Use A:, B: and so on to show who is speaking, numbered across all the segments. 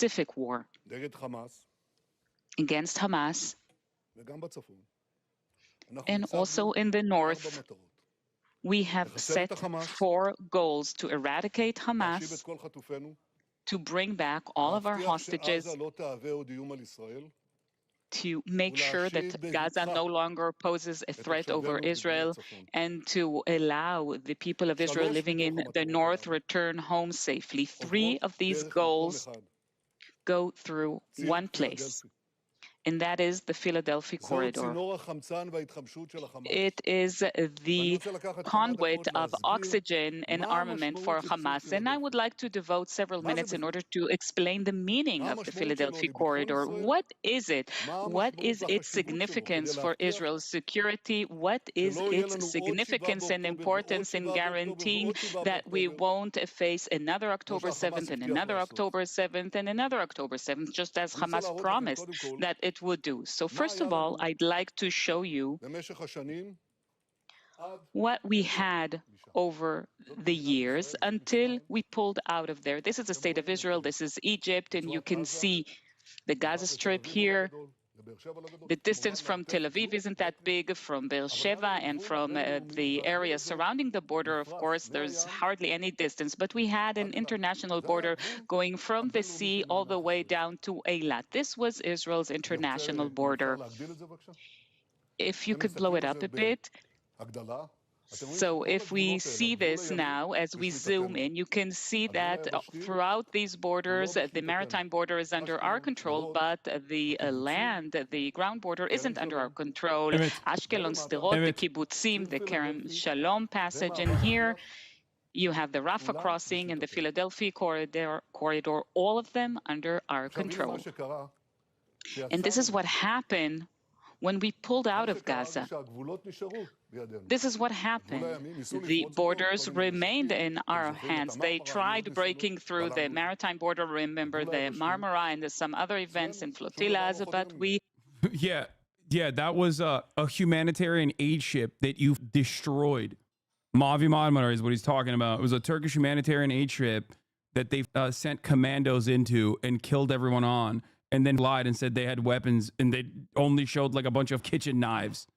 A: specific war against Hamas, and also in the north. We have set 4 goals: to eradicate Hamas, to bring back all of our hostages, to make sure that Gaza no longer poses a threat over Israel, and to allow the people of Israel living in the north return home safely. 3 of these goals go through one place, and that is the Philadelphia corridor. It is the conduit of oxygen and armament for Hamas. And I would like to devote several minutes in order to explain the meaning of the Philadelphia corridor. What is it? What is its significance for Israel's security? What is its significance and importance in guaranteeing that we won't face another October 7th and another October 7th and another October 7th, just as Hamas promised that it would do? So first of all, I'd like to show you what we had over the years until we pulled out of there. This is the state of Israel, this is Egypt, and you can see the Gaza Strip here. The distance from Tel Aviv isn't that big, from Beersheba and from the area surrounding the border. Of course, there's hardly any distance, but we had an international border going from the sea all the way down to Eilat. This was Israel's international border. If you could blow it up a bit. So if we see this now, as we zoom in, you can see that throughout these borders, the maritime border is under our control, but the land, the ground border isn't under our control. Ashkelon, Sderot, the Kibbutzim, the Kerem Shalom passage, and here you have the Rafah crossing and the Philadelphia corridor, all of them under our control. And this is what happened when we pulled out of Gaza. This is what happened. The borders remained in our hands. They tried breaking through the maritime border. Remember the Marmara and some other events in flotillas, but we...
B: Yeah, that was a humanitarian aid ship that you destroyed. Mavi Marmara is what he's talking about. It was a Turkish humanitarian aid ship that they sent commandos into and killed everyone on, and then lied and said they had weapons, and they only showed like a bunch of kitchen knives.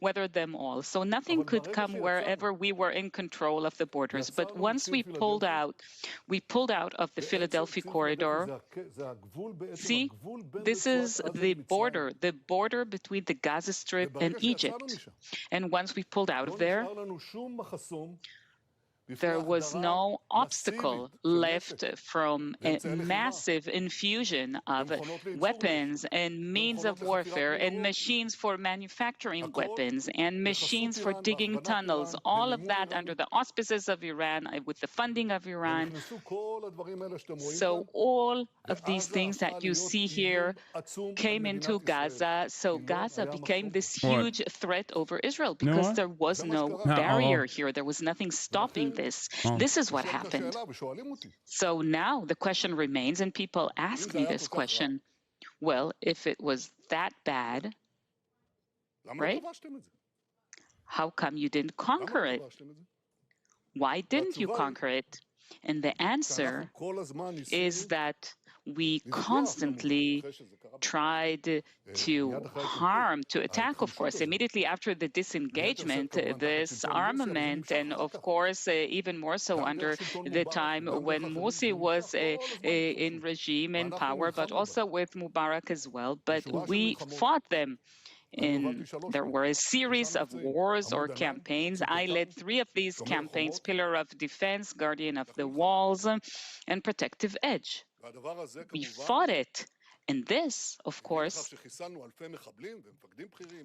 A: Weathered them all. So nothing could come wherever we were in control of the borders. But once we pulled out of the Philadelphia corridor. See, this is the border between the Gaza Strip and Egypt. And once we pulled out of there, there was no obstacle left from a massive infusion of weapons and means of warfare and machines for manufacturing weapons and machines for digging tunnels, all of that under the auspices of Iran, with the funding of Iran. So all of these things that you see here came into Gaza. So Gaza became this huge threat over Israel because there was no barrier here. There was nothing stopping this. This is what happened. So now the question remains, and people ask me this question, well, if it was that bad, right? How come you didn't conquer it? Why didn't you conquer it? And the answer is that we constantly tried to harm, to attack, of course, immediately after the disengagement, this armament, and of course, even more so under the time when Morsi was in regime, in power, but also with Mubarak as well. But we fought them. And there were a series of wars or campaigns. I led 3 of these campaigns: Pillar of Defense, Guardian of the Walls, and Protective Edge. We fought it. And this, of course,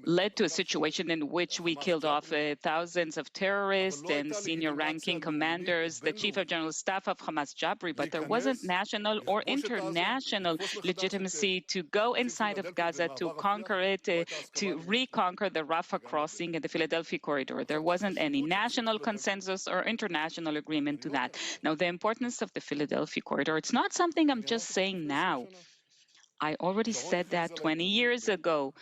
A: led to a situation in which we killed off thousands of terrorists and senior ranking commanders, the chief of general staff of Hamas, Jabri, but there wasn't national or international legitimacy to go inside of Gaza, to conquer it, to reconquer the Rafah crossing and the Philadelphia corridor. There wasn't any national consensus or international agreement to that. Now, the importance of the Philadelphia corridor, it's not something I'm just saying now. I already said that 20 years ago.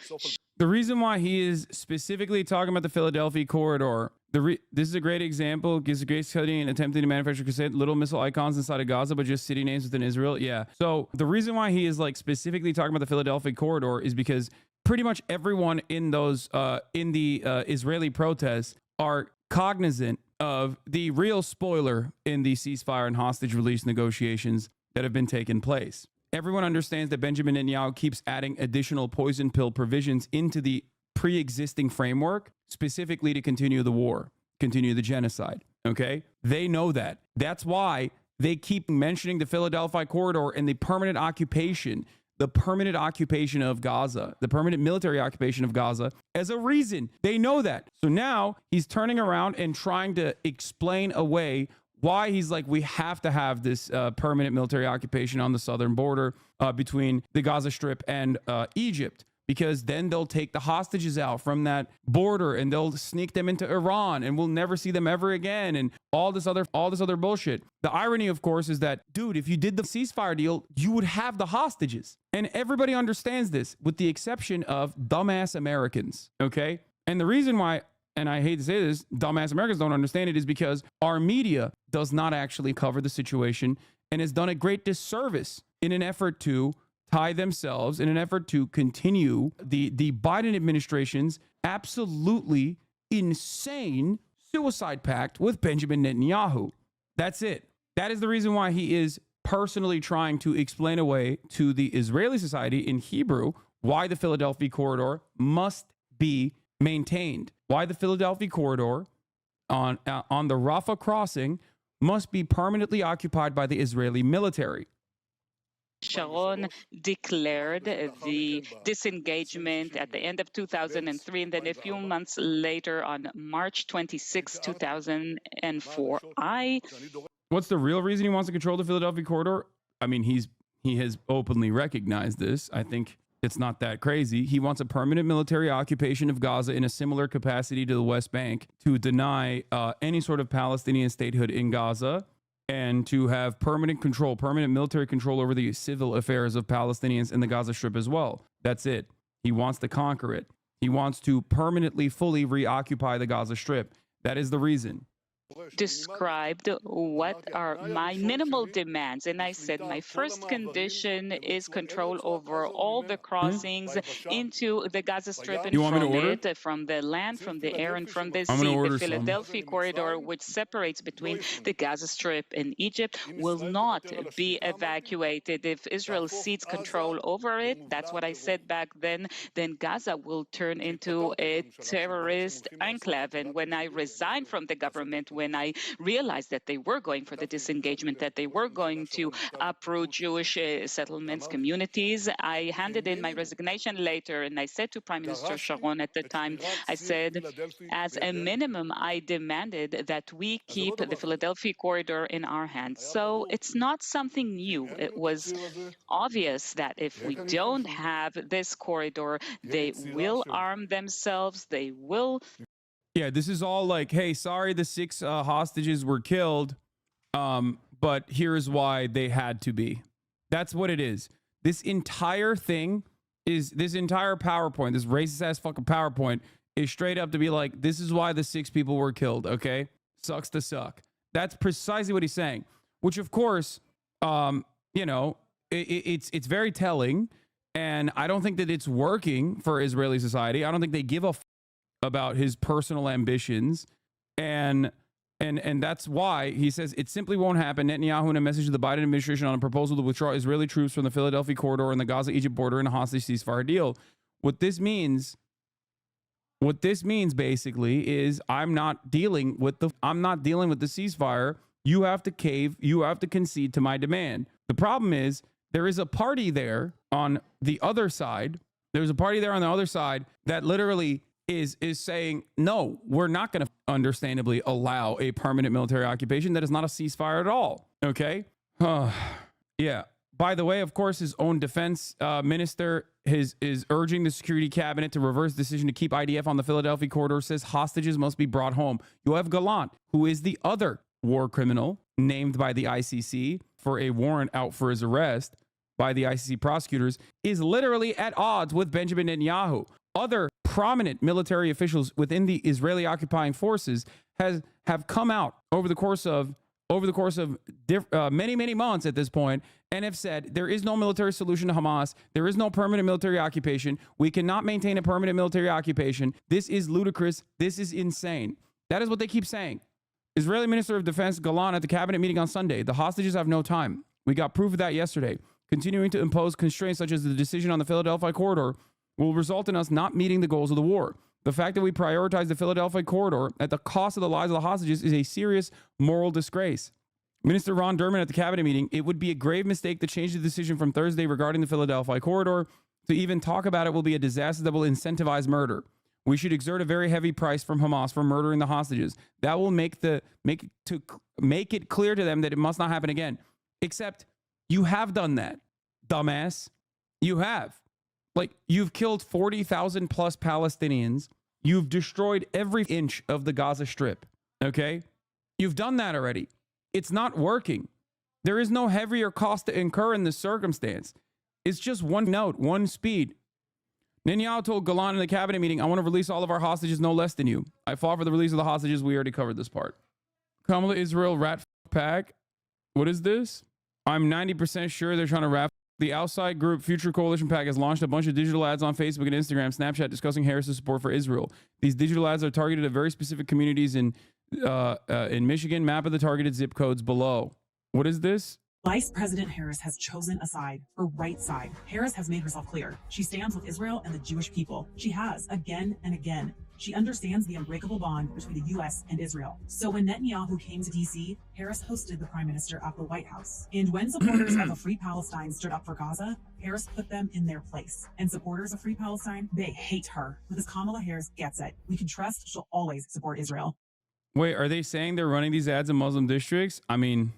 B: The reason why he is specifically talking about the Philadelphia corridor This is a great example. Gives a great study in attempting to manufacture little missile icons inside of Gaza, but just city names within Israel. Yeah. So the reason why he is like specifically talking about the Philadelphia corridor is because pretty much everyone in those in the Israeli protests are cognizant of the real spoiler in the ceasefire and hostage release negotiations that have been taking place. Everyone understands that Benjamin Netanyahu keeps adding additional poison pill provisions into the pre-existing framework, specifically to continue the war, continue the genocide. Okay? They know that. That's why they keep mentioning the Philadelphia corridor and the permanent occupation of Gaza, the permanent military occupation of Gaza as a reason. They know that. So now he's turning around and trying to explain away why he's like, we have to have this permanent military occupation on the southern border between the Gaza Strip and Egypt, because then they'll take the hostages out from that border and they'll sneak them into Iran and we'll never see them ever again, and all this other bullshit. The irony, of course, is that, dude, if you did the ceasefire deal, you would have the hostages. And everybody understands this, with the exception of dumbass Americans, okay? And the reason why, and I hate to say this, dumbass Americans don't understand it, is because our media does not actually cover the situation and has done a great disservice in an effort to tie themselves, in an effort to continue the Biden administration's absolutely insane suicide pact with Benjamin Netanyahu. That's it. That is the reason why he is personally trying to explain away to the Israeli society in Hebrew why the Philadelphia corridor must be maintained, why the Philadelphia corridor on the Rafah crossing must be permanently occupied by the Israeli military.
A: Sharon declared the disengagement at the end of 2003, and then a few months later on March 26, 2004.
B: What's the real reason he wants to control the Philadelphia corridor? I mean, he has openly recognized this. I think it's not that crazy. He wants a permanent military occupation of Gaza in a similar capacity to the West Bank to deny any sort of Palestinian statehood in Gaza, and to have permanent military control over the civil affairs of Palestinians in the Gaza Strip as well. That's it. He wants to conquer it. He wants to permanently, fully reoccupy the Gaza Strip. That is the reason.
A: Described what are my minimal demands, and I said my first condition is control over all the crossings into the Gaza Strip and from it, from the land, from the air, and from the sea. The Philadelphia corridor, which separates between the Gaza Strip and Egypt, will not be evacuated. If Israel cedes control over it, that's what I said back then Gaza will turn into a terrorist enclave. And when I resigned from the government, when I realized that they were going for the disengagement, that they were going to uproot Jewish settlements, communities, I handed in my resignation later, and I said to Prime Minister Sharon at the time, I said, as a minimum, I demanded that we keep the Philadelphia corridor in our hands. So it's not something new. It was obvious that if we don't have this corridor, they will arm themselves, they will.
B: Yeah, this is all like, hey, sorry the 6 hostages were killed, but here's why they had to be. That's what it is. This entire thing is, this entire PowerPoint, this racist ass fucking PowerPoint is straight up to be like, this is why the 6 people were killed, okay? Sucks to suck. That's precisely what he's saying, which of course, you know, it's very telling, and I don't think that it's working for Israeli society. I don't think they give a about his personal ambitions, and that's why he says it simply won't happen. Netanyahu, in a message to the Biden administration on a proposal to withdraw Israeli troops from the Philadelphia corridor and the Gaza-Egypt border in a hostage ceasefire deal. What this means basically is I'm not dealing with the ceasefire. You have to cave. You have to concede to my demand. The problem is there is a party there on the other side. There's a party there on the other side that literally is saying, no, we're not going to understandably allow a permanent military occupation. That is not a ceasefire at all. Okay. Yeah. By the way, of course, his own defense minister is urging the security cabinet to reverse the decision to keep IDF on the Philadelphia corridor, says hostages must be brought home. Yoav Gallant, who is the other war criminal named by the ICC for a warrant out for his arrest by the ICC prosecutors, is literally at odds with Benjamin Netanyahu. other prominent military officials within the Israeli occupying forces have come out over the course of many months at this point and have said there is no military solution to Hamas. There is no permanent military occupation. We cannot maintain a permanent military occupation. This is ludicrous. This is insane. That is what they keep saying. Israeli Minister of Defense Galan at the cabinet meeting on Sunday. The hostages have no time. We got proof of that yesterday. Continuing to impose constraints such as the decision on the Philadelphia corridor will result in us not meeting the goals of the war. The fact that we prioritize the Philadelphia corridor at the cost of the lives of the hostages is a serious moral disgrace. Minister Ron Derman at the cabinet meeting, it would be a grave mistake to change the decision from Thursday regarding the Philadelphia corridor. To even talk about it will be a disaster that will incentivize murder. We should exert a very heavy price from Hamas for murdering the hostages. That will make it clear to them that it must not happen again. Except you have done that, dumbass. You have. Like, you've killed 40,000 plus Palestinians. You've destroyed every inch of the Gaza Strip. Okay? You've done that already. It's not working. There is no heavier cost to incur in this circumstance. It's just one note, one speed. Netanyahu told Galan in the cabinet meeting, I want to release all of our hostages no less than you. I fought for the release of the hostages. We already covered this part. Kamala Israel rat pack. What is this? I'm 90% sure they're trying to wrap. The outside group Future Coalition PAC has launched a bunch of digital ads on Facebook and Instagram, Snapchat discussing Harris's support for Israel. These digital ads are targeted at very specific communities in Michigan. Map of the targeted zip codes below. What is this?
C: Vice President Harris has chosen a side, her right side. Harris has made herself clear. She stands with Israel and the Jewish people. She has, again and again. She understands the unbreakable bond between the U.S. and Israel. So when Netanyahu came to D.C., Harris hosted the Prime Minister at the White House. And when supporters of a Free Palestine stood up for Gaza, Harris put them in their place. And supporters of Free Palestine, they hate her. Because Kamala Harris gets it. We can trust she'll always support Israel.
B: Wait, are they saying they're running these ads in Muslim districts? I mean,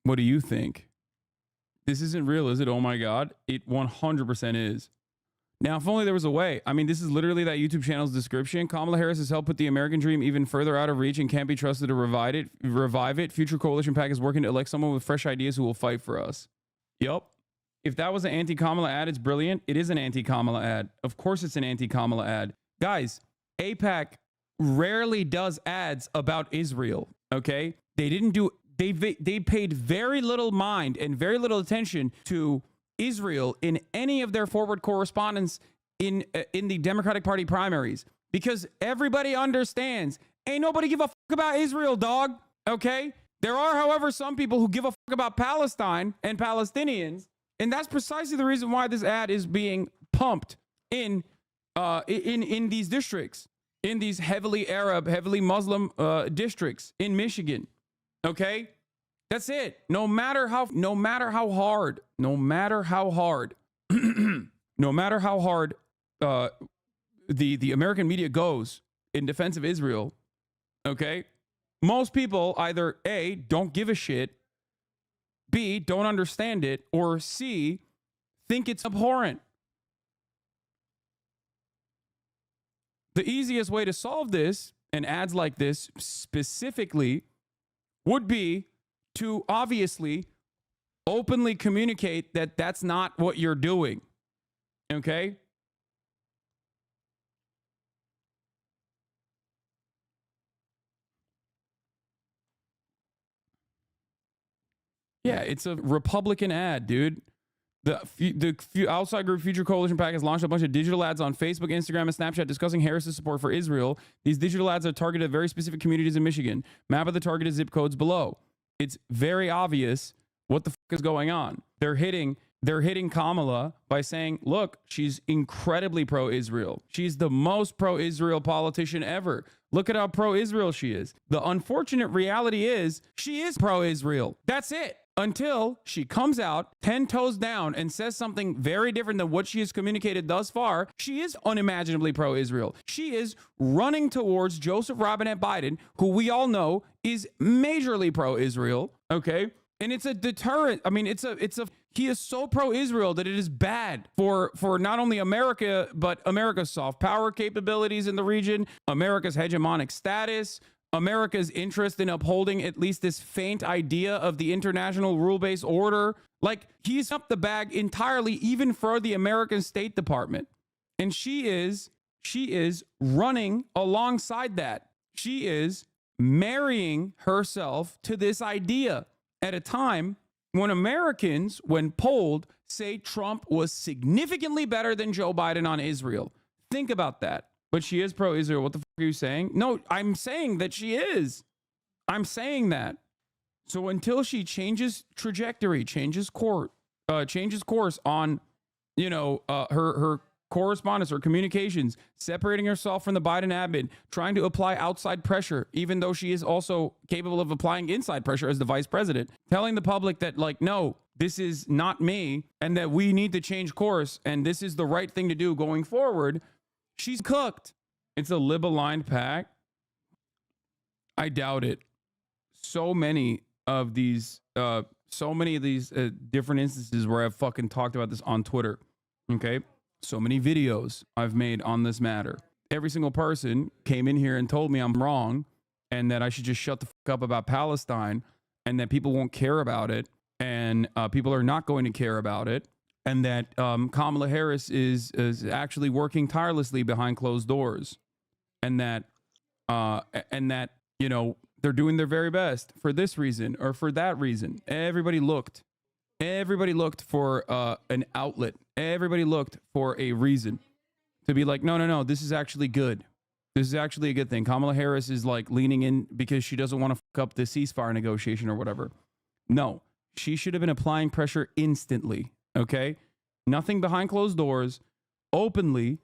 B: what do you think? This isn't real, is it? Oh my God. It 100% is. Now, if only there was a way. I mean, this is literally that YouTube channel's description. Kamala Harris has helped put the American dream even further out of reach and can't be trusted to revive it. Future Coalition PAC is working to elect someone with fresh ideas who will fight for us. Yup. If that was an anti-Kamala ad, it's brilliant. It is an anti-Kamala ad. Of course it's an anti-Kamala ad. Guys, AIPAC rarely does ads about Israel, okay? They paid very little mind and very little attention to Israel in any of their forward correspondence in the Democratic Party primaries, because everybody understands ain't nobody give a fuck about Israel, dog. Okay, there are, however, some people who give a fuck about Palestine and Palestinians, and that's precisely the reason why this ad is being pumped in these districts, in these heavily Arab, heavily Muslim districts in Michigan. Okay. That's it. No matter how hard the American media goes in defense of Israel, okay, most people either A, don't give a shit, B, don't understand it, or C, think it's abhorrent. The easiest way to solve this, and ads like this specifically, would be to obviously openly communicate that that's not what you're doing. Okay? Yeah, it's a Republican ad, dude. The outside group Future Coalition PAC has launched a bunch of digital ads on Facebook, Instagram, and Snapchat discussing Harris's support for Israel. These digital ads are targeted at very specific communities in Michigan. Map of the targeted zip codes below. It's very obvious what the fuck is going on. They're hitting Kamala by saying, look, she's incredibly pro-Israel. She's the most pro-Israel politician ever. Look at how pro-Israel she is. The unfortunate reality is she is pro-Israel. That's it. Until she comes out 10 toes down and says something very different than what she has communicated thus far, she is unimaginably pro-Israel. She is running towards Joseph Robinette Biden, who we all know is majorly pro-Israel, okay? And it's a deterrent. I mean, he is so pro-Israel that it is bad for not only America, but America's soft power capabilities in the region, America's hegemonic status, America's interest in upholding at least this faint idea of the international rule-based order. Like, he's up the bag entirely, even for the American State Department. And she is running alongside that. She is marrying herself to this idea at a time when Americans, when polled, say Trump was significantly better than Joe Biden on Israel. Think about that. But she is pro-Israel. What the fuck are you saying? No, I'm saying that she is. I'm saying that. So until she changes trajectory, changes course on, her correspondence or communications, separating herself from the Biden admin, trying to apply outside pressure, even though she is also capable of applying inside pressure as the vice president, telling the public that, like, no, this is not me, and that we need to change course, and this is the right thing to do going forward. She's cooked. It's a lib-aligned pack. I doubt it. So many of these different instances where I've fucking talked about this on Twitter. Okay. So many videos I've made on this matter. Every single person came in here and told me I'm wrong and that I should just shut the fuck up about Palestine and that people won't care about it and people are not going to care about it and that Kamala Harris is actually working tirelessly behind closed doors and that they're doing their very best for this reason or for that reason. Everybody looked for an outlet. Everybody looked for a reason to be like, no, this is actually good. This is actually a good thing. Kamala Harris is like leaning in because she doesn't want to fuck up the ceasefire negotiation or whatever. No, she should have been applying pressure instantly. Okay. Nothing behind closed doors. Openly,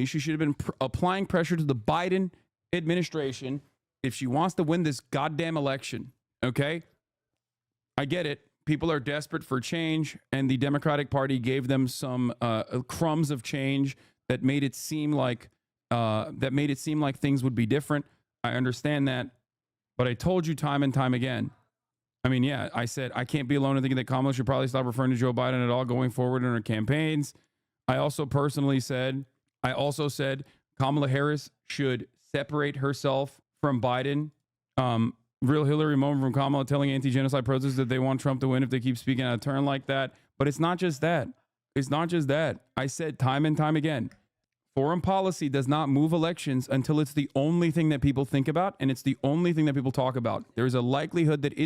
B: she should have been applying pressure to the Biden administration if she wants to win this goddamn election. Okay. I get it. People are desperate for change, and the Democratic Party gave them some crumbs of change that made it seem like things would be different. I understand that, but I told you time and time again. I mean, yeah, I said I can't be alone in thinking that Kamala should probably stop referring to Joe Biden at all going forward in her campaigns. I also said Kamala Harris should separate herself from Biden. Real Hillary moment from Kamala telling anti-genocide protesters that they want Trump to win if they keep speaking out of turn like that. But it's not just that. It's not just that. I said time and time again, foreign policy does not move elections until it's the only thing that people think about and it's the only thing that people talk about. There's a likelihood that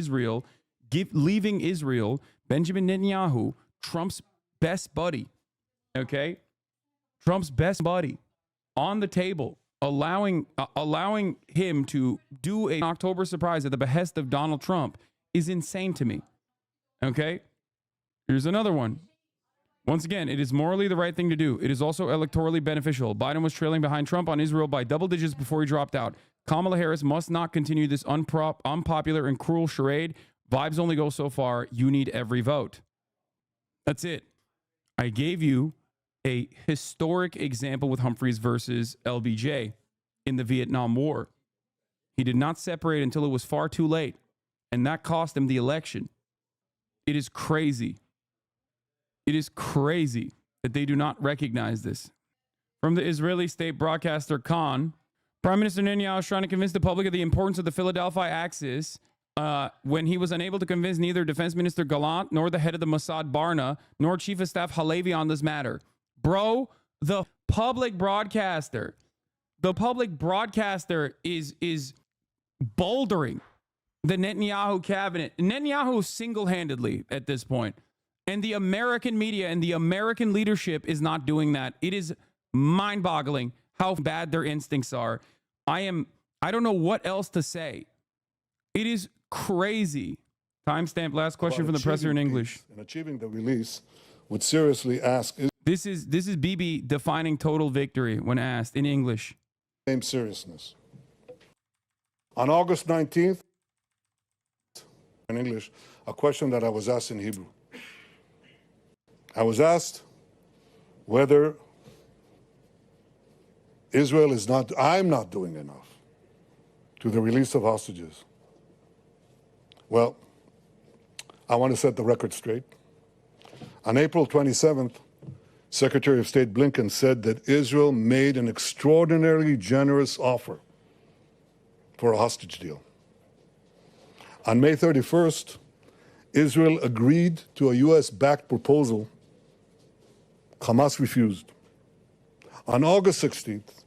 B: leaving Israel, Benjamin Netanyahu, Trump's best buddy, okay? Trump's best buddy on the table, allowing him to do an October surprise at the behest of Donald Trump is insane to me. Okay? Here's another one. Once again, it is morally the right thing to do. It is also electorally beneficial. Biden was trailing behind Trump on Israel by double digits before he dropped out. Kamala Harris must not continue this unpopular and cruel charade. Vibes only go so far. You need every vote. That's it. I gave you a historic example with Humphreys versus LBJ in the Vietnam War. He did not separate until it was far too late, and that cost him the election. It is crazy. It is crazy that they do not recognize this. From the Israeli state broadcaster Khan, Prime Minister Netanyahu is trying to convince the public of the importance of the Philadelphia Axis when he was unable to convince neither Defense Minister Gallant nor the head of the Mossad Barna nor Chief of Staff Halevi on this matter. Bro, the public broadcaster is bouldering the Netanyahu cabinet. Netanyahu single-handedly at this point. And the American media and the American leadership is not doing that. It is mind-boggling how bad their instincts are. I don't know what else to say. It is crazy. Timestamp, last question from the presser in English.
D: And achieving the release would seriously ask...
B: This is Bibi defining total victory when asked in English.
D: Same seriousness. On August 19th, in English, a question that I was asked in Hebrew. I was asked whether I'm not doing enough to the release of hostages. Well, I want to set the record straight. On April 27th, Secretary of State Blinken said that Israel made an extraordinarily generous offer for a hostage deal. On May 31st, Israel agreed to a U.S.-backed proposal. Hamas refused. On August 16th,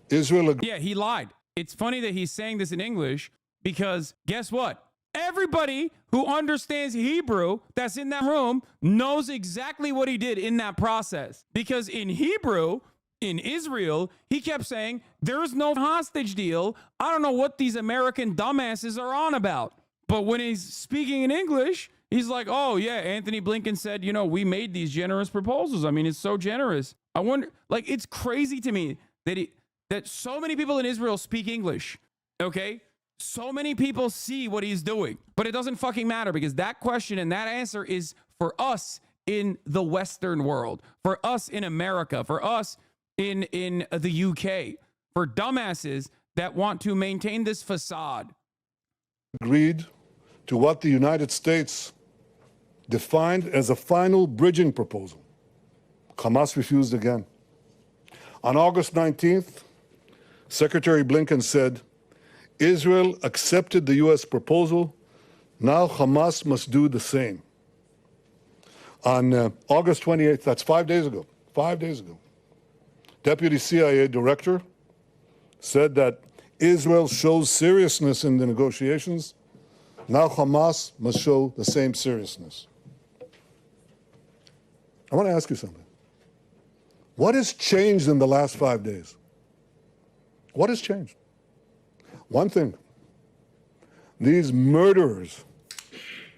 D: Israel...
B: Yeah, he lied. It's funny that he's saying this in English because guess what? Everybody who understands Hebrew that's in that room knows exactly what he did in that process. Because in Hebrew, in Israel, he kept saying, there's no hostage deal. I don't know what these American dumbasses are on about. But when he's speaking in English, he's like, oh, yeah, Anthony Blinken said, you know, we made these generous proposals. I mean, it's so generous. I wonder, like, it's crazy to me that so many people in Israel speak English, okay? So many people see what he's doing, but it doesn't fucking matter because that question and that answer is for us in the Western world, for us in America, for us in the UK, for dumbasses that want to maintain this facade.
D: Agreed to what the United States defined as a final bridging proposal. Hamas refused again. On August 19th, Secretary Blinken said, Israel accepted the U.S. proposal. Now Hamas must do the same. On August 28th, that's 5 days ago, Deputy CIA Director said that Israel shows seriousness in the negotiations. Now Hamas must show the same seriousness. I want to ask you something. What has changed in the last 5 days? What has changed? One thing. These murderers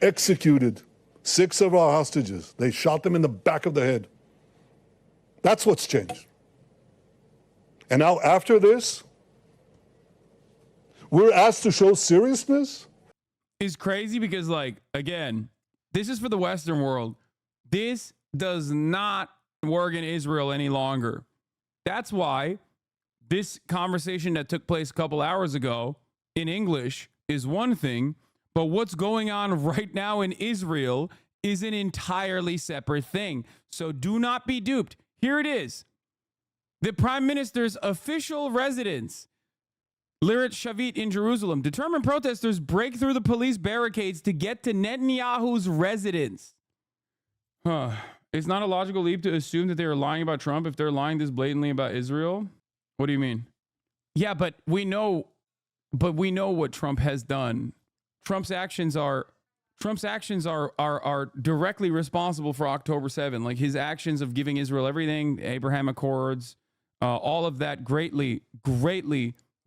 D: executed 6 of our hostages. They shot them in the back of the head. That's what's changed. And now after this, we're asked to show seriousness?
B: It's crazy because, like, again, this is for the Western world. This does not work in Israel any longer. That's why this conversation that took place a couple hours ago in English is one thing, but what's going on right now in Israel is an entirely separate thing. So do not be duped. Here it is. The Prime Minister's official residence, Lirat Shavit in Jerusalem. Determined protesters break through the police barricades to get to Netanyahu's residence. It's not a logical leap to assume that they are lying about Trump if they're lying this blatantly about Israel. What do you mean? Yeah, but we know what Trump has done. Trump's actions are directly responsible for October 7. Like his actions of giving Israel everything, Abraham Accords, all of that greatly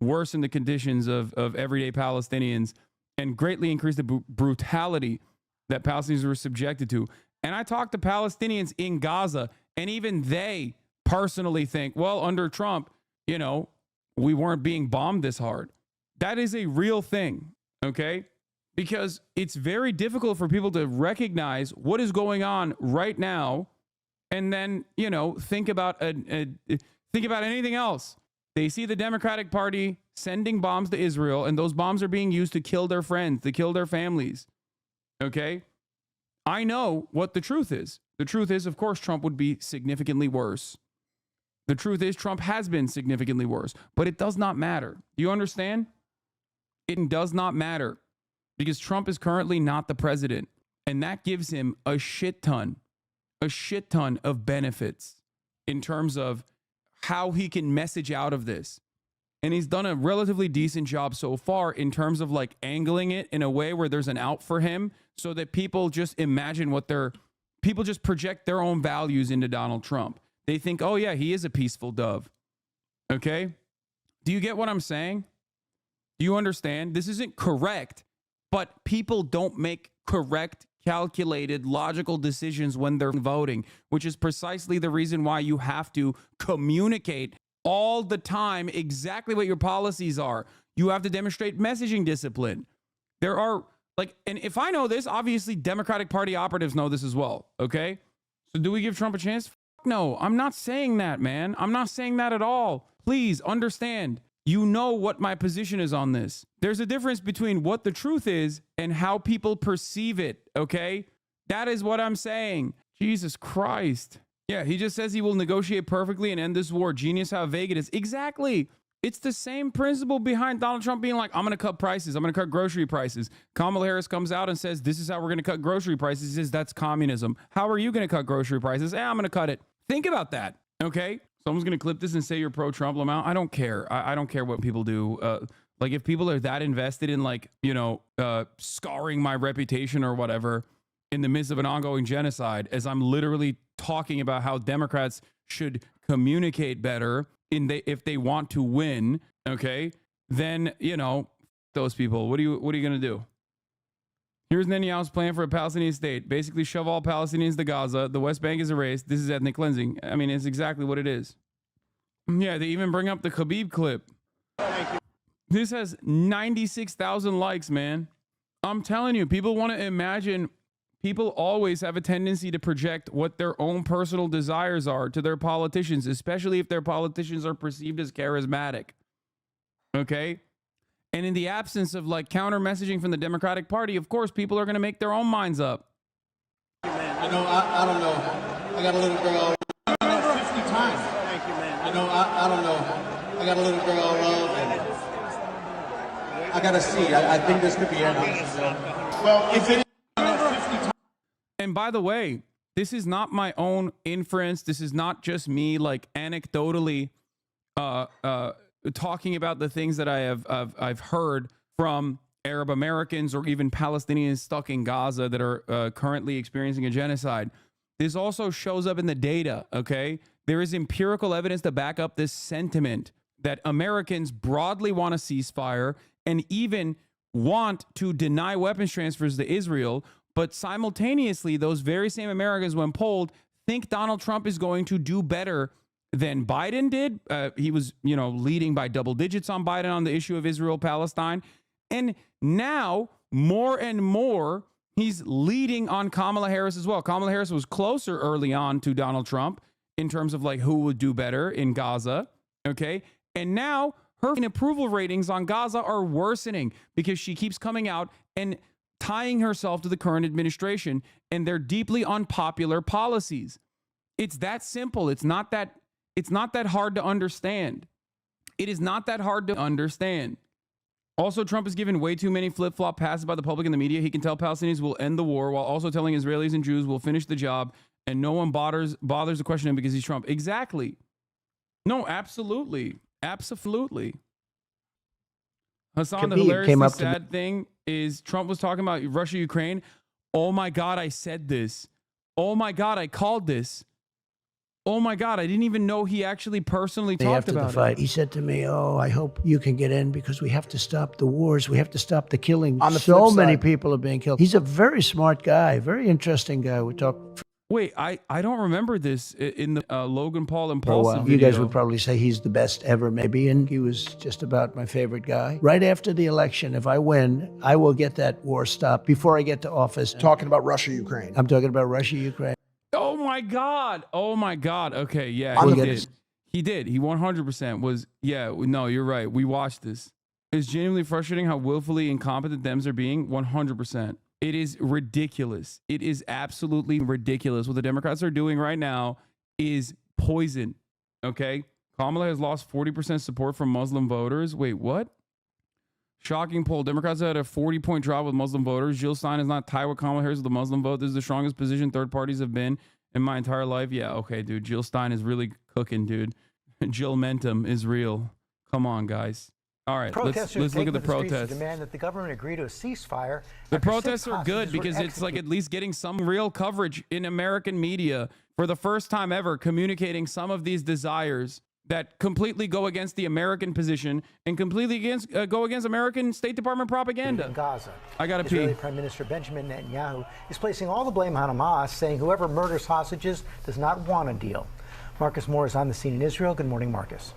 B: worsened the conditions of everyday Palestinians and greatly increased the brutality that Palestinians were subjected to. And I talked to Palestinians in Gaza, and even they personally think, well, under Trump, you know, we weren't being bombed this hard. That is a real thing, okay? Because it's very difficult for people to recognize what is going on right now and then, you know, think about anything else. They see the Democratic Party sending bombs to Israel, and those bombs are being used to kill their friends, to kill their families, okay? I know what the truth is. The truth is, of course, Trump would be significantly worse. The truth is, Trump has been significantly worse, but it does not matter. Do you understand? It does not matter because Trump is currently not the president, and that gives him a shit ton of benefits in terms of how he can message out of this. And he's done a relatively decent job so far in terms of like angling it in a way where there's an out for him so that people just imagine people just project their own values into Donald Trump. They think, oh yeah, he is a peaceful dove. Okay? Do you get what I'm saying? Do you understand? This isn't correct, but people don't make correct, calculated, logical decisions when they're voting, which is precisely the reason why you have to communicate all the time exactly what your policies are. You have to demonstrate messaging discipline. There are and if I know this, obviously Democratic Party operatives know this as well. Okay? So do we give Trump a chance? No, I'm not saying that, man. I'm not saying that at all. Please understand. You know what my position is on this. There's a difference between what the truth is and how people perceive it, okay? That is what I'm saying. Jesus Christ. Yeah, he just says he will negotiate perfectly and end this war. Genius how vague it is. Exactly. It's the same principle behind Donald Trump being like, I'm going to cut prices. I'm going to cut grocery prices. Kamala Harris comes out and says, this is how we're going to cut grocery prices. He says, that's communism. How are you going to cut grocery prices? I'm going to cut it. Think about that, okay? Someone's going to clip this and say you're pro-Trump, Lamau. I don't care. I don't care what people do. Like, if people are that invested in, like, you know, scarring my reputation or whatever in the midst of an ongoing genocide, as I'm literally talking about how Democrats should communicate better if they want to win, okay, then, you know, those people, what are you going to do? Here's Netanyahu's plan for a Palestinian state. Basically, shove all Palestinians to Gaza. The West Bank is erased. This is ethnic cleansing. I mean, it's exactly what it is. Yeah, they even bring up the Khabib clip.
E: Thank you.
B: This has 96,000 likes, man. I'm telling you, people want to imagine. People always have a tendency to project what their own personal desires are to their politicians, especially if their politicians are perceived as charismatic. Okay? And in the absence of, like, counter messaging from the Democratic Party, of course, people are going to make their own minds up.
E: I know, I don't know. I got a little girl 50 times. Thank you, man. I know, I don't know. I got a little girl and I got to see. I think this could be it. Well, if it is 50 times.
B: And by the way, this is not my own inference. This is not just me, like, anecdotally talking about the things that I've heard from Arab Americans or even Palestinians stuck in Gaza that are currently experiencing a genocide. This also shows up in the data, okay? There is empirical evidence to back up this sentiment that Americans broadly want a ceasefire and even want to deny weapons transfers to Israel, but simultaneously, those very same Americans, when polled, think Donald Trump is going to do better than Biden did. He was, you know, leading by double digits on Biden on the issue of Israel-Palestine. And now, more and more, he's leading on Kamala Harris as well. Kamala Harris was closer early on to Donald Trump in terms of, like, who would do better in Gaza, okay? And now, her approval ratings on Gaza are worsening because she keeps coming out and tying herself to the current administration and their deeply unpopular policies. It's that simple. It's not that hard to understand. It is not that hard to understand. Also, Trump has given way too many flip-flop passes by the public and the media. He can tell Palestinians will end the war while also telling Israelis and Jews will finish the job, and no one bothers to question him because he's Trump. Exactly. No, absolutely. Absolutely. Hasan, the hilariously sad thing is Trump was talking about Russia, Ukraine. Oh my God, I said this. Oh my God, I called this. Oh my God, I didn't even know he actually personally talked about
F: the fight. He said to me, "Oh, I hope you can get in because we have to stop the wars. We have to stop the killing.
E: On the
F: so
E: flip
F: many
E: side,
F: people are being killed." He's a very smart guy, very interesting guy. We talk.
B: Wait, I don't remember this in the Logan Paul impulsive video.
F: You guys would probably say he's the best ever, maybe, and he was just about my favorite guy. Right after the election, if I win, I will get that war stopped before I get to office.
E: Talking about Russia, Ukraine.
F: I'm talking about Russia, Ukraine.
B: Oh my God. Oh my God. Okay, yeah,
F: On
B: he
F: the-
B: did. He did. He 100% was, yeah, no, you're right. We watched this. It's genuinely frustrating how willfully incompetent Dems are being, 100%. It is ridiculous. It is absolutely ridiculous. What the Democrats are doing right now is poison, okay? Kamala has lost 40% support from Muslim voters. Wait, what? Shocking poll. Democrats had a 40-point drop with Muslim voters. Jill Stein is not tied with Kamala Harris with the Muslim vote. This is the strongest position third parties have been in my entire life. Yeah, okay, dude. Jill Stein is really cooking, dude. Jill Mentum is real. Come on, guys. All right, let's look at the protests.
G: Demand that the government agree to a ceasefire.
B: The protests are good because it's like at least getting some real coverage in American media for the first time ever, communicating some of these desires that completely go against the American position and completely go against American State Department propaganda.
G: In Gaza,
B: I gotta
G: Israeli
B: pee.
G: Prime Minister Benjamin Netanyahu is placing all the blame on Hamas, saying whoever murders hostages does not want a deal. Marcus Moore is on the scene in Israel. Good morning, Marcus.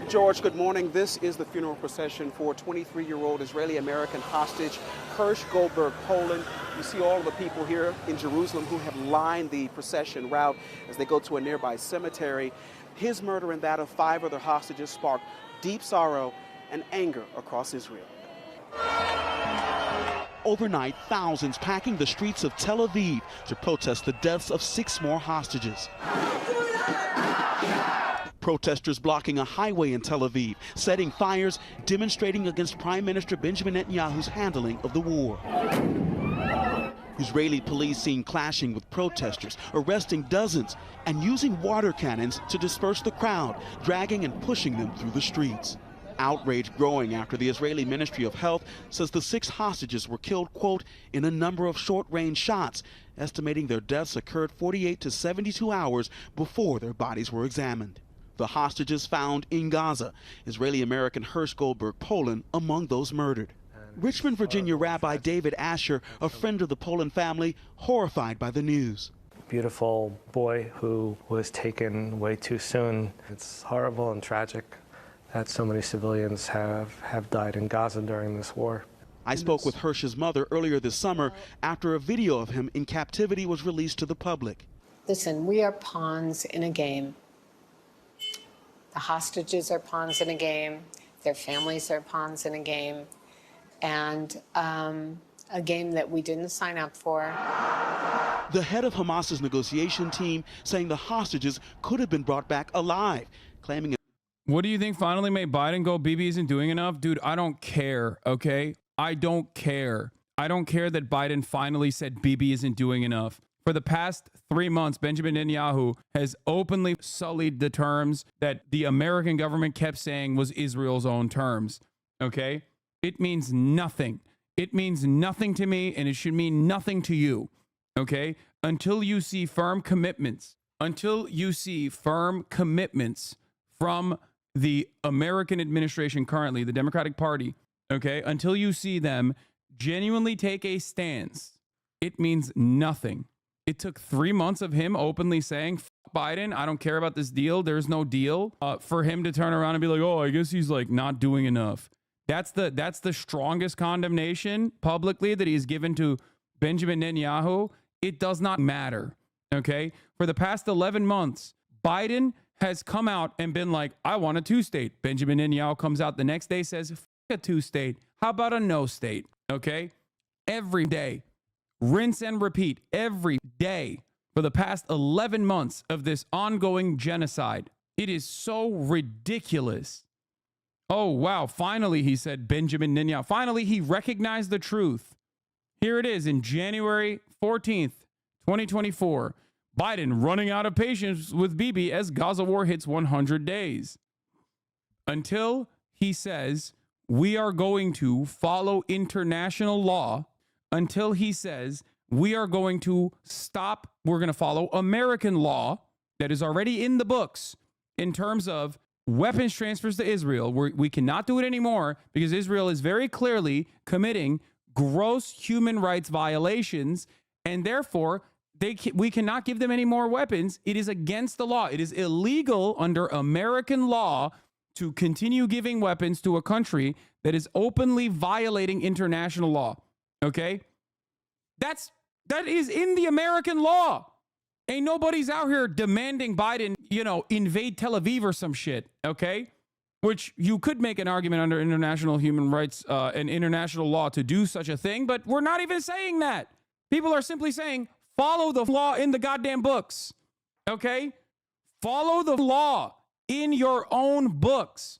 H: George, good morning. This is the funeral procession for 23-year-old Israeli-American hostage Hersh Goldberg, Poland. You see all of the people here in Jerusalem who have lined the procession route as they go to a nearby cemetery. His murder and that of 5 other hostages sparked deep sorrow and anger across Israel. Overnight, thousands packing the streets of Tel Aviv to protest the deaths of 6 more hostages. Protesters blocking a highway in Tel Aviv, setting fires, demonstrating against Prime Minister Benjamin Netanyahu's handling of the war. Israeli police seen clashing with protesters, arresting dozens, and using water cannons to disperse the crowd, dragging and pushing them through the streets. Outrage growing after the Israeli Ministry of Health says the 6 hostages were killed, quote, in a number of short-range shots, estimating their deaths occurred 48 to 72 hours before their bodies were examined. The hostages found in Gaza, Israeli-American Hersh Goldberg Poland among those murdered. Richmond, Virginia Rabbi David Asher, a friend of the Poland family, horrified by the news.
I: Beautiful boy who was taken way too soon. It's horrible and tragic that so many civilians have died in Gaza during this war.
H: I spoke with Hersh's mother earlier this summer after a video of him in captivity was released to the public.
J: Listen, we are pawns in a game. The hostages are pawns in a game. Their families are pawns in a game. And a game that we didn't sign up for.
H: The head of Hamas's negotiation team saying the hostages could have been brought back alive, claiming.
B: What do you think finally made Biden go, Bibi isn't doing enough? Dude, I don't care, okay? I don't care. I don't care that Biden finally said Bibi isn't doing enough. For the past 3 months, Benjamin Netanyahu has openly sullied the terms that the American government kept saying was Israel's own terms, okay? It means nothing. It means nothing to me, and it should mean nothing to you, okay? Until you see firm commitments, from the American administration currently, the Democratic Party, okay? Until you see them genuinely take a stance, it means nothing. It took 3 months of him openly saying, F Biden, I don't care about this deal. There's no deal, for him to turn around and be like, oh, I guess he's like not doing enough. That's the strongest condemnation publicly that he's given to Benjamin Netanyahu. It does not matter, okay? For the past 11 months, Biden has come out and been like, I want a 2-state. Benjamin Netanyahu comes out the next day, says, F a 2-state. How about a no state, okay? Every day, rinse and repeat, every day for the past 11 months of this ongoing genocide. It is so ridiculous. Oh, wow. Finally, he said, Benjamin Netanyahu. Finally, he recognized the truth. Here it is in January 14th, 2024. Biden running out of patience with Bibi as Gaza war hits 100 days. Until he says, we are going to follow international law. Until he says, we are going to stop. We're going to follow American law that is already in the books in terms of weapons transfers to Israel. We cannot do it anymore because Israel is very clearly committing gross human rights violations, and therefore we cannot give them any more weapons. It is against the law. It is illegal under American law to continue giving weapons to a country that is openly violating international law. Okay? That is in the American law. Ain't nobody's out here demanding Biden, invade Tel Aviv or some shit, okay? Which you could make an argument under international human rights and international law to do such a thing, but we're not even saying that. People are simply saying, follow the law in the goddamn books, okay? Follow the law in your own books,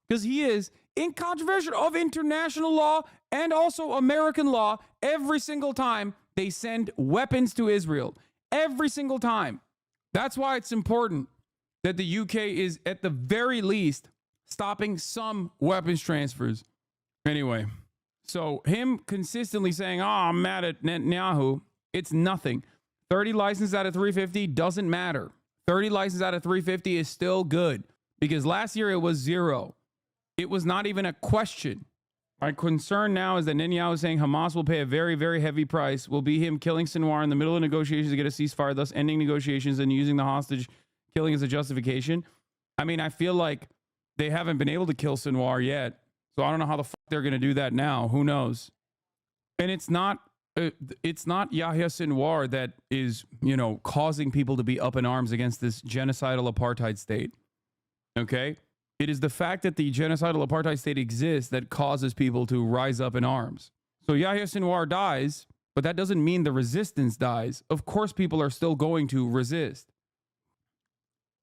B: because he is in contravention of international law and also American law every single time they send weapons to Israel. Every single time. That's why it's important that the UK is at the very least stopping some weapons transfers. Anyway, so him consistently saying, oh, I'm mad at Netanyahu, it's nothing. 30 licenses out of 350 doesn't matter. 30 licenses out of 350 is still good because last year it was 0. It was not even a question. My concern now is that Netanyahu is saying Hamas will pay a very, very heavy price, will be him killing Sinwar in the middle of negotiations to get a ceasefire, thus ending negotiations and using the hostage killing as a justification. I mean, I feel like they haven't been able to kill Sinwar yet, so I don't know how the fuck they're going to do that now. Who knows? And it's not Yahya Sinwar that is, causing people to be up in arms against this genocidal apartheid state. Okay? It is the fact that the genocidal apartheid state exists that causes people to rise up in arms. So Yahya Sinwar dies, but that doesn't mean the resistance dies. Of course, people are still going to resist.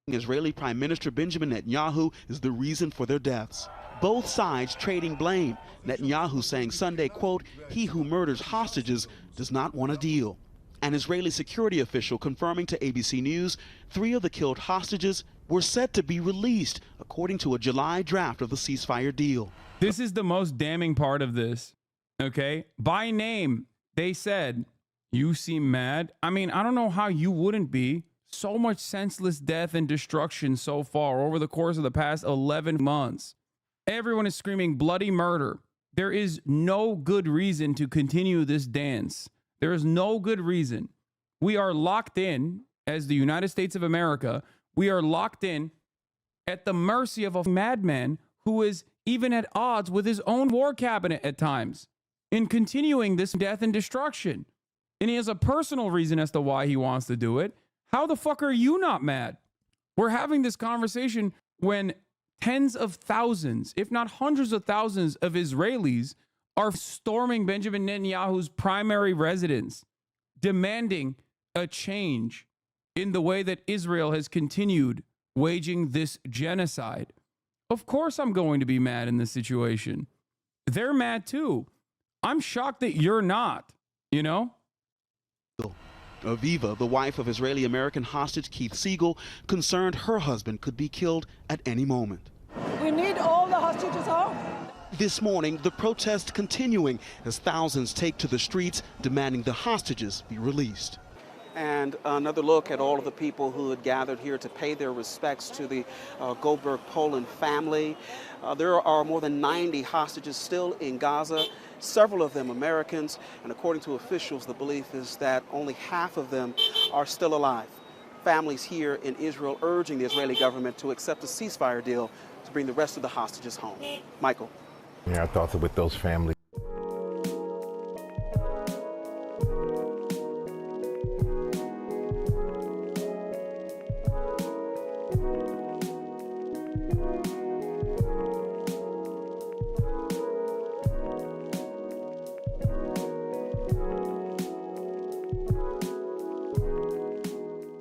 H: Israeli Prime Minister Benjamin Netanyahu is the reason for their deaths. Both sides trading blame. Netanyahu saying Sunday, quote, he who murders hostages does not want a deal. An Israeli security official confirming to ABC News 3 of the killed hostages were set to be released, according to a July draft of the ceasefire deal.
B: This is the most damning part of this, okay? By name, they said, "You seem mad." I mean, I don't know how you wouldn't be. So much senseless death and destruction so far over the course of the past 11 months. Everyone is screaming bloody murder. There is no good reason to continue this dance. There is no good reason. We are locked in, as the United States of America, we are locked in at the mercy of a madman who is even at odds with his own war cabinet at times in continuing this death and destruction. And he has a personal reason as to why he wants to do it. How the fuck are you not mad? We're having this conversation when tens of thousands, if not hundreds of thousands of Israelis are storming Benjamin Netanyahu's primary residence, demanding a change in the way that Israel has continued waging this genocide. Of course I'm going to be mad in this situation. They're mad too. I'm shocked that you're not, you know?
H: Aviva, the wife of Israeli-American hostage Keith Siegel, concerned her husband could be killed at any moment.
K: We need all the hostages home.
H: This morning, the protest continuing as thousands take to the streets demanding the hostages be released. And another look at all of the people who had gathered here to pay their respects to the Goldberg Poland family. There are more than 90 hostages still in Gaza, several of them Americans, and according to officials, the belief is that only half of them are still alive. Families here in Israel urging the Israeli government to accept a ceasefire deal to bring the rest of the hostages home. Michael.
L: Yeah, I thought that with those families